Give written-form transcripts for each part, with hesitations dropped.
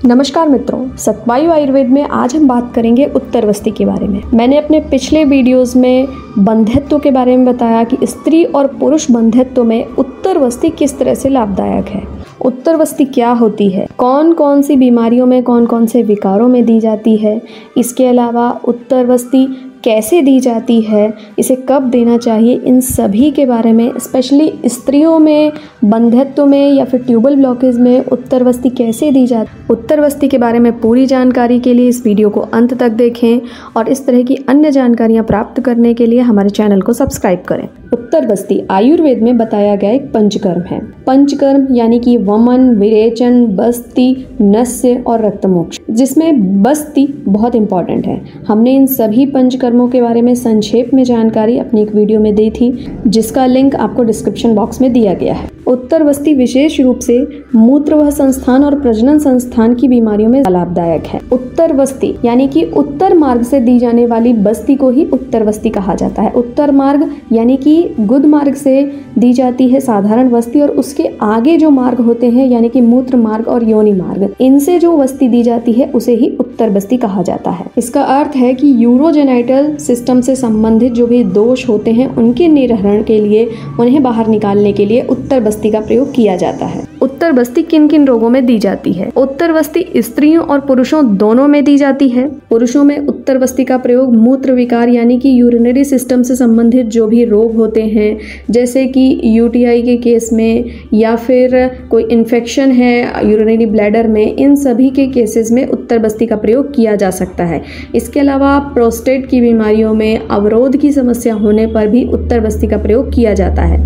नमस्कार मित्रों, सतवायु आयुर्वेद में आज हम बात करेंगे उत्तरवस्ती के बारे में। मैंने अपने पिछले वीडियोस में बंध्यत्व के बारे में बताया कि स्त्री और पुरुष बंध्यत्व में उत्तरवस्ती किस तरह से लाभदायक है। उत्तरवस्ती क्या होती है, कौन कौन सी बीमारियों में कौन कौन से विकारों में दी जाती है, इसके अलावा उत्तरवस्ती कैसे दी जाती है, इसे कब देना चाहिए, इन सभी के बारे में, स्पेशली स्त्रियों में बंध्यत्व में या फिर ट्यूबल ब्लॉकेज में उत्तरवस्ती कैसे दी जाती, उत्तरवस्ती के बारे में पूरी जानकारी के लिए इस वीडियो को अंत तक देखें और इस तरह की अन्य जानकारियां प्राप्त करने के लिए हमारे चैनल को सब्सक्राइब करें। उत्तरवस्ती आयुर्वेद में बताया गया एक पंचकर्म है। पंचकर्म यानी कि वमन, विरेचन, बस्ती, नस्य और रक्तमोक्ष, जिसमें बस्ती बहुत इंपॉर्टेंट है। हमने इन सभी पंचकर्मों के बारे में संक्षेप में जानकारी अपनी एक वीडियो में दी थी, जिसका लिंक आपको डिस्क्रिप्शन बॉक्स में दिया गया है। उत्तरवस्ती विशेष रूप से मूत्रवाह संस्थान और प्रजनन संस्थान की बीमारियों में लाभदायक है। उत्तरवस्ती यानी कि उत्तर मार्ग से दी जाने वाली बस्ती को ही उत्तरवस्ती कहा जाता है। उत्तर मार्ग यानी कि गुद मार्ग से दी जाती है साधारण वस्ती, और उसके आगे जो मार्ग होते हैं यानी कि मूत्र मार्ग और योनि मार्ग, इनसे जो वस्ती दी जाती है उसे ही उत्तरवस्ती कहा जाता है। इसका अर्थ है कि यूरोजेनाइटल सिस्टम से संबंधित जो भी दोष होते हैं उनके निराकरण के लिए, उन्हें बाहर निकालने के लिए उत्तरवस्ती का प्रयोग किया जाता है। उत्तरवस्ती किन किन रोगों में दी जाती है? उत्तरवस्ती स्त्रियों और पुरुषों दोनों में दी जाती है। पुरुषों में उत्तरवस्ती का प्रयोग मूत्र विकार यानी कि यूरिनरी सिस्टम से संबंधित जो भी रोग होते हैं, जैसे कि यूटीआई के केस में या फिर कोई इन्फेक्शन है यूरिनरी ब्लैडर में, इन सभी के केसेस में उत्तरवस्ती का प्रयोग किया जा सकता है। इसके अलावा प्रोस्टेट की बीमारियों में अवरोध की समस्या होने पर भी उत्तरवस्ती का प्रयोग किया जाता है।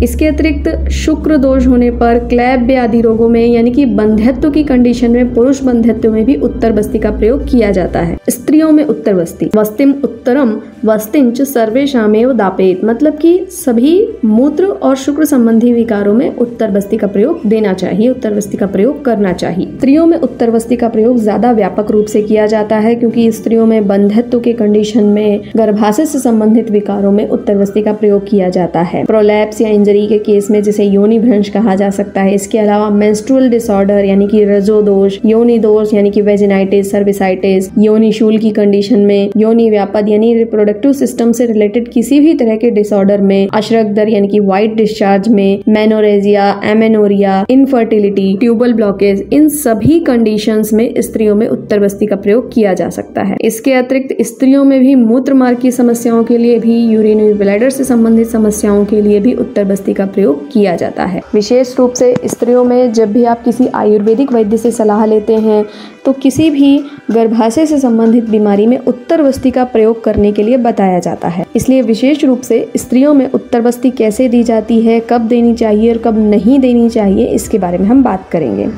इसके अतिरिक्त शुक्र दोष होने पर, क्लैब्य आदि रोगों में यानी कि बंध्यत्व की कंडीशन में, पुरुष बंध्यत्व में भी उत्तरवस्ती का प्रयोग किया जाता है। स्त्रियों में उत्तरवस्ती, वस्तिम उत्तरम वस्तिंच सर्वेषामेव दापेत, मतलब कि सभी मूत्र और शुक्र संबंधी विकारों में उत्तरवस्ती का प्रयोग देना चाहिए, उत्तरवस्ती का प्रयोग करना चाहिए। स्त्रियों में उत्तरवस्ती का प्रयोग ज्यादा व्यापक रूप से किया जाता है, क्योंकि स्त्रियों में बंध्यत्व के कंडीशन में, गर्भाशय से संबंधित विकारों में उत्तरवस्ती का प्रयोग किया जाता है। प्रोलैप्स या इंजरी के केस में जिसे योनि भ्रंश कहा जा सकता है। इसके अलावा मेंस्ट्रुअल डिसऑर्डर यानी कि रजो दोष, योनि दोष यानी कि वेजिनाइटिस, सर्विसाइटिस, योनि शूल की कंडीशन में, योनि व्यापद यानी रिप्रोडक्टिव सिस्टम से रिलेटेड किसी भी तरह के डिसऑर्डर में, अश्रगदर यानी कि व्हाइट डिस्चार्ज में, menorrhagia, amenorrhea, infertility, tubal blockage, इन सभी कंडीशंस में स्त्रियों में उत्तरवस्ती का प्रयोग किया जा सकता है। इसके अतिरिक्त स्त्रियों में भी मूत्र मार्ग की समस्याओं के लिए भी, यूरिनरी ब्लैडर से संबंधित समस्याओं के लिए भी उत्तरवस्ती का प्रयोग किया जाता है। विशेष रूप से स्त्रियों में जब भी आप किसी आयुर्वेदिक वैद्य से सलाह लेते हैं तो किसी भी गर्भाशय से संबंधित बीमारी में उत्तरवस्ती का प्रयोग करने के लिए बताया जाता है। इसलिए विशेष रूप से स्त्रियों में उत्तरवस्ती कैसे दी जाती है, कब देनी चाहिए और कब नहीं देनी चाहिए, इसके बारे में हम बात करेंगे।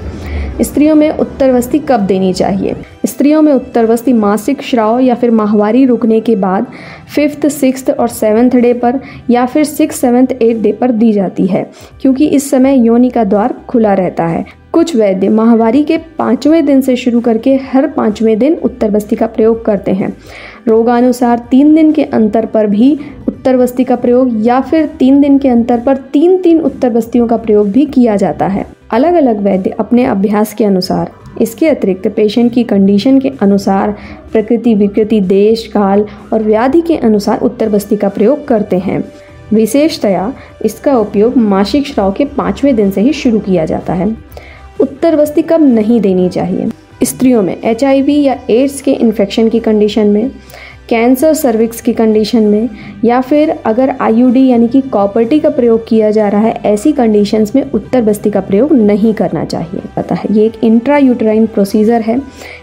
स्त्रियों में उत्तरवस्ती कब देनी चाहिए? स्त्रियों में उत्तरवस्ती मासिक स्राव या फिर माहवारी रुकने के बाद 5th, 6th और 7th डे पर या फिर 6th, 7th, 8th डे पर दी जाती है, क्योंकि इस समय योनि का द्वार खुला रहता है। कुछ वैद्य माहवारी के 5वें दिन से शुरू करके हर 5वें दिन उत्तरवस्ती का प्रयोग करते हैं। रोगानुसार 3 दिन के अंतर पर भी उत्तरवस्ती का प्रयोग या फिर 3 दिन के अंतर पर 3-3 उत्तरवस्तियों का प्रयोग भी किया जाता है। अलग अलग वैद्य अपने अभ्यास के अनुसार, इसके अतिरिक्त पेशेंट की कंडीशन के अनुसार, प्रकृति विकृति, देश काल और व्याधि के अनुसार उत्तरवस्ती का प्रयोग करते हैं। विशेषतया इसका उपयोग मासिक स्राव के 5वें दिन से ही शुरू किया जाता है। उत्तरवस्ती कब नहीं देनी चाहिए? स्त्रियों में HIV या एड्स के इन्फेक्शन की कंडीशन में, कैंसर सर्विक्स की कंडीशन में, या फिर अगर IUD यानी कि कॉपर्टी का प्रयोग किया जा रहा है, ऐसी कंडीशंस में उत्तरवस्ती का प्रयोग नहीं करना चाहिए। पता है, ये एक इंट्रायूटराइन प्रोसीजर है।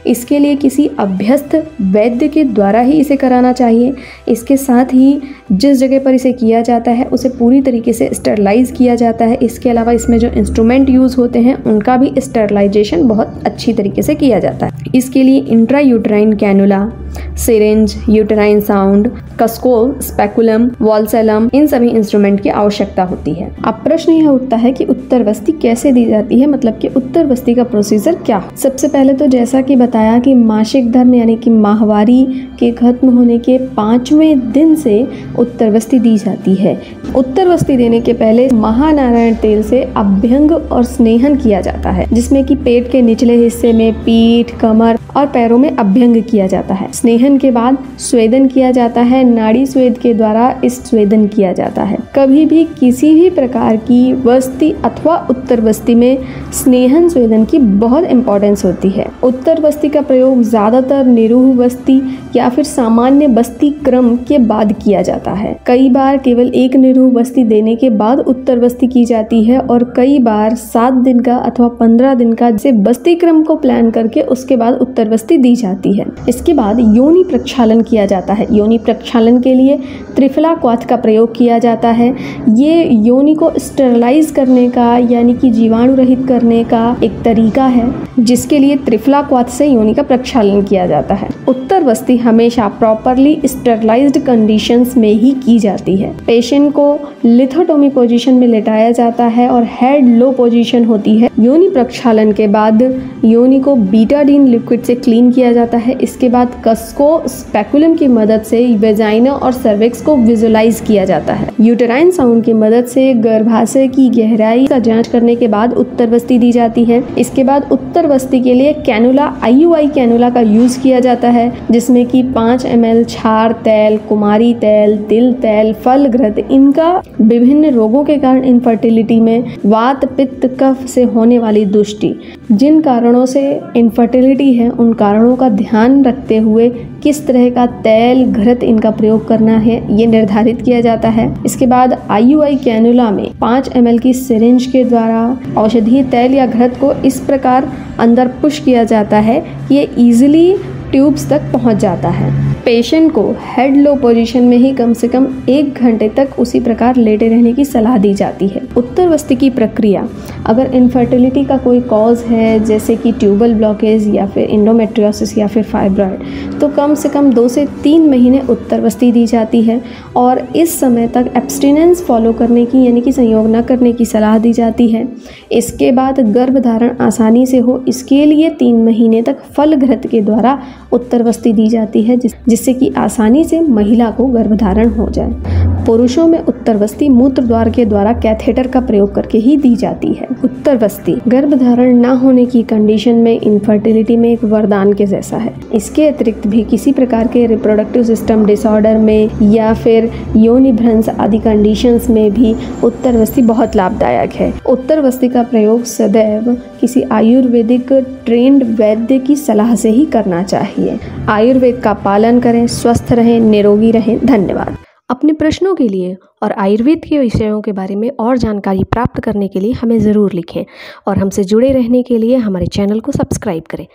इसके लिए किसी अभ्यस्त वैद्य के द्वारा ही इसे कराना चाहिए। इसके साथ ही जिस जगह पर इसे किया जाता है उसे पूरी तरीके से स्टरलाइज किया जाता है। इसके अलावा इसमें जो इंस्ट्रूमेंट यूज़ होते हैं उनका भी स्टरलाइजेशन बहुत अच्छी तरीके से किया जाता है। इसके लिए intrauterine cannula, syringe, uterine sound, Cusco, speculum, vulsellum, इन सभी इंस्ट्रूमेंट की आवश्यकता होती है। अब प्रश्न यह उठता है कि उत्तरवस्ती कैसे दी जाती है, मतलब कि उत्तरवस्ती का प्रोसीजर क्या है। सबसे पहले तो जैसा कि बताया कि मासिक धर्म यानी कि माहवारी के खत्म होने के 5वें दिन से उत्तरवस्ती दी जाती है। उत्तरवस्ती देने के पहले महानारायण तेल से अभ्यंग और स्नेहन किया जाता है, जिसमें कि पेट के निचले हिस्से में, पीठ, कमर और पैरों में अभ्यंग किया जाता है। स्नेहन के बाद स्वेदन किया जाता है। नाड़ी स्वेद के द्वारा इस स्वेदन किया जाता है। कभी भी किसी भी प्रकार की वस्ती अथवा उत्तरवस्ती में स्नेहन स्वेदन की बहुत इंपॉर्टेंस होती है। उत्तरवस्ती का प्रयोग ज्यादातर निरूह वस्ती या फिर सामान्य बस्ती क्रम के बाद किया जाता है। कई बार केवल एक निरूह वस्ती देने के बाद उत्तरवस्ती की जाती है और कई बार 7 दिन का अथवा 15 दिन का जैसे बस्ती क्रम को प्लान करके उसके बाद उत्तरवस्ती दी जाती है। इसके बाद योनि प्रक्षालन किया जाता है। योनि प्रक्षालन के लिए त्रिफला क्वाथ का प्रयोग किया जाता है। ये योनि को स्टेरलाइज करने का यानी कि जीवाणु रहित करने का एक तरीका है, जिसके लिए त्रिफला क्वाथ से योनि का प्रक्षालन किया जाता है। उत्तरवस्ती हमेशा प्रॉपरली स्टेरलाइज्ड कंडीशंस में ही की जाती है। पेशेंट को लिथोटोमी पोजीशन में लेटाया जाता है और हेड लो पोजीशन होती है। योनि प्रक्षालन के बाद योनि को बीटाडीन लिक्विड से क्लीन किया जाता है। इसके बाद कस्को स्पेकुलम की मदद से वेजाइना और सर्विक्स को विजुलाइज किया जाता है। यूटेराइन साउंड की मदद से गर्भाशय की गहराई का जांच करने के बाद उत्तरवस्ती दी जाती है। इसके बाद उत्तरवस्ती के लिए कैनुला, IUI कैनुला का यूज किया जाता है, जिसमें कि 5 ml क्षार तेल, कुमारी तेल, तिल तेल, फल घृत, इनका विभिन्न रोगों के कारण इनफर्टिलिटी में, वात, पित्त, कफ से होने वाली दुष्टि, जिन कारणों से इनफर्टिलिटी है उन कारणों का ध्यान रखते हुए किस तरह का तेल, घृत इनका प्रयोग करना है ये निर्धारित किया जाता है। इसके बाद IUI कैनुला में 5 ml की सिरिंज के द्वारा औषधीय तेल या घृत को इस प्रकार अंदर पुश किया जाता है कि ये इजीली ट्यूब्स तक पहुंच जाता है। पेशेंट को हेड लो पोजीशन में ही कम से कम 1 घंटे तक उसी प्रकार लेटे रहने की सलाह दी जाती है। उत्तरवस्ती की प्रक्रिया, अगर इनफर्टिलिटी का कोई कॉज है जैसे कि ट्यूबल ब्लॉकेज या फिर इंडोमेट्रियोसिस या फिर फाइब्रॉइड, तो कम से कम 2 से 3 महीने उत्तरवस्ती दी जाती है और इस समय तक एब्स्टिनेंस फॉलो करने की यानी कि संयोग न करने की सलाह दी जाती है। इसके बाद गर्भधारण आसानी से हो इसके लिए 3 महीने तक फल घृत के द्वारा उत्तरवस्ती दी जाती है, जिससे कि आसानी से महिला को गर्भधारण हो जाए। पुरुषों में उत्तरवस्ती मूत्र द्वार के द्वारा कैथेटर का प्रयोग करके ही दी जाती है। उत्तरवस्ती गर्भधारण न होने की कंडीशन में इनफर्टिलिटी में एक वरदान के जैसा है। इसके अतिरिक्त भी किसी प्रकार के रिप्रोडक्टिव सिस्टम डिसऑर्डर में या फिर योनि भ्रंश आदि कंडीशंस में भी उत्तरवस्ती बहुत लाभदायक है। उत्तरवस्ती का प्रयोग सदैव किसी आयुर्वेदिक ट्रेंड वैद्य की सलाह से ही करना चाहिए। आयुर्वेद का पालन करें, स्वस्थ रहें, निरोगी रहें। धन्यवाद। अपने प्रश्नों के लिए और आयुर्वेद के विषयों के बारे में और जानकारी प्राप्त करने के लिए हमें ज़रूर लिखें और हमसे जुड़े रहने के लिए हमारे चैनल को सब्सक्राइब करें।